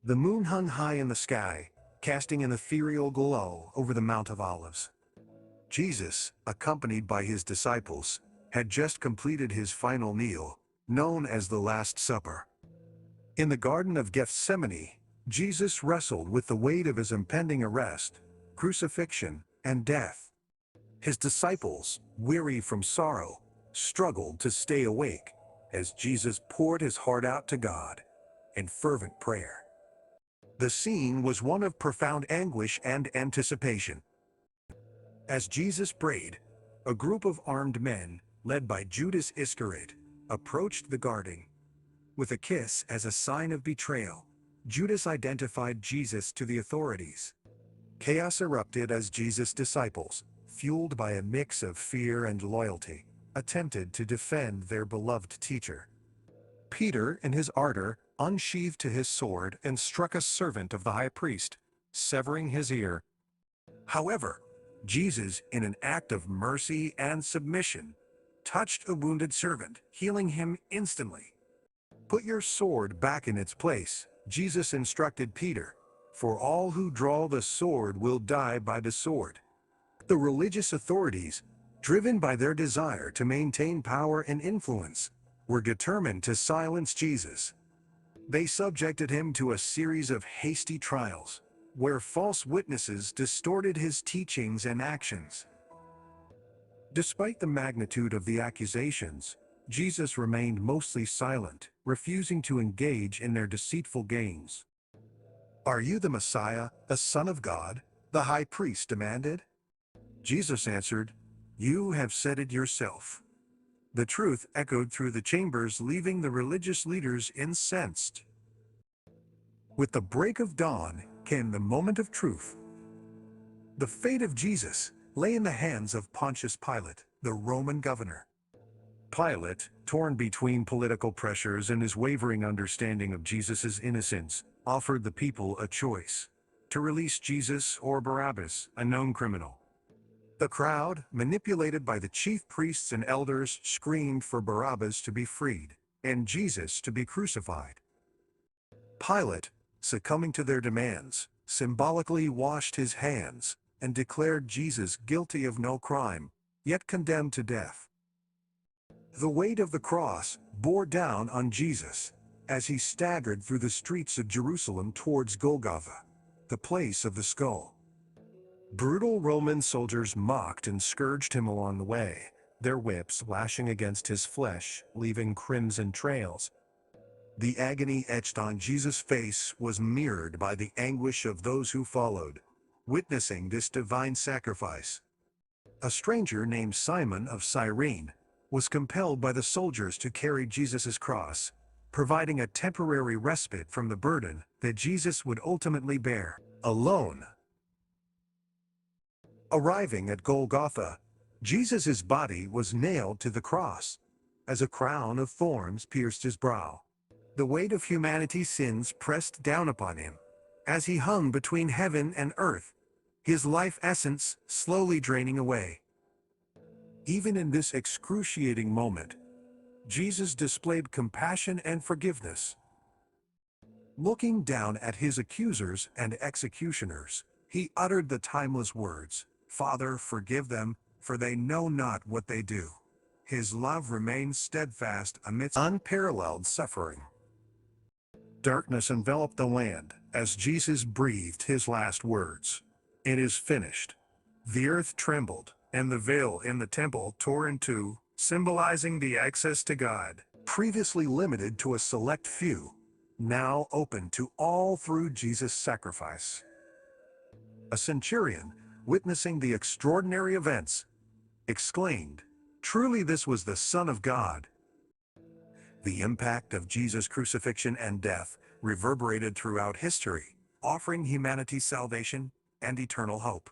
The moon hung high in the sky, casting an ethereal glow over the Mount of Olives. Jesus, accompanied by his disciples, had just completed his final meal, known as the Last Supper. In the Garden of Gethsemane, Jesus wrestled with the weight of his impending arrest, crucifixion, and death. His disciples, weary from sorrow, struggled to stay awake as Jesus poured his heart out to God in fervent prayer. The scene was one of profound anguish and anticipation. As Jesus prayed, a group of armed men, led by Judas Iscariot, approached the garden. With a kiss as a sign of betrayal, Judas identified Jesus to the authorities. Chaos erupted as Jesus' disciples, fueled by a mix of fear and loyalty, attempted to defend their beloved teacher. Peter, in his ardor, unsheathed his sword and struck a servant of the high priest, severing his ear. However, Jesus, in an act of mercy and submission, touched a wounded servant, healing him instantly. "Put your sword back in its place," Jesus instructed Peter, "for all who draw the sword will die by the sword." The religious authorities, driven by their desire to maintain power and influence, were determined to silence Jesus. They subjected him to a series of hasty trials, where false witnesses distorted his teachings and actions. Despite the magnitude of the accusations, Jesus remained mostly silent, refusing to engage in their deceitful games. "Are you the Messiah, the Son of God?" the high priest demanded. Jesus answered, "You have said it yourself." The truth echoed through the chambers, leaving the religious leaders incensed. With the break of dawn came the moment of truth. The fate of Jesus lay in the hands of Pontius Pilate, the Roman governor. Pilate, torn between political pressures and his wavering understanding of Jesus' innocence, offered the people a choice: to release Jesus or Barabbas, a known criminal. The crowd, manipulated by the chief priests and elders, screamed for Barabbas to be freed and Jesus to be crucified. Pilate, succumbing to their demands, symbolically washed his hands and declared Jesus guilty of no crime, yet condemned to death. The weight of the cross bore down on Jesus as he staggered through the streets of Jerusalem towards Golgotha, the place of the skull. Brutal Roman soldiers mocked and scourged him along the way, their whips lashing against his flesh, leaving crimson trails. The agony etched on Jesus' face was mirrored by the anguish of those who followed, witnessing this divine sacrifice. A stranger named Simon of Cyrene was compelled by the soldiers to carry Jesus' cross, providing a temporary respite from the burden that Jesus would ultimately bear alone. Arriving at Golgotha, Jesus' body was nailed to the cross, as a crown of thorns pierced his brow. The weight of humanity's sins pressed down upon him, as he hung between heaven and earth, his life essence slowly draining away. Even in this excruciating moment, Jesus displayed compassion and forgiveness. Looking down at his accusers and executioners, he uttered the timeless words, "Father, forgive them, for they know not what they do." His love remained steadfast amidst unparalleled suffering. Darkness enveloped the land as Jesus breathed his last words. "It is finished." The earth trembled, and the veil in the temple tore in two, symbolizing the access to God, previously limited to a select few, now open to all through Jesus' sacrifice. A centurion, witnessing the extraordinary events, exclaimed, "Truly this was the Son of God." The impact of Jesus' crucifixion and death reverberated throughout history, offering humanity salvation and eternal hope.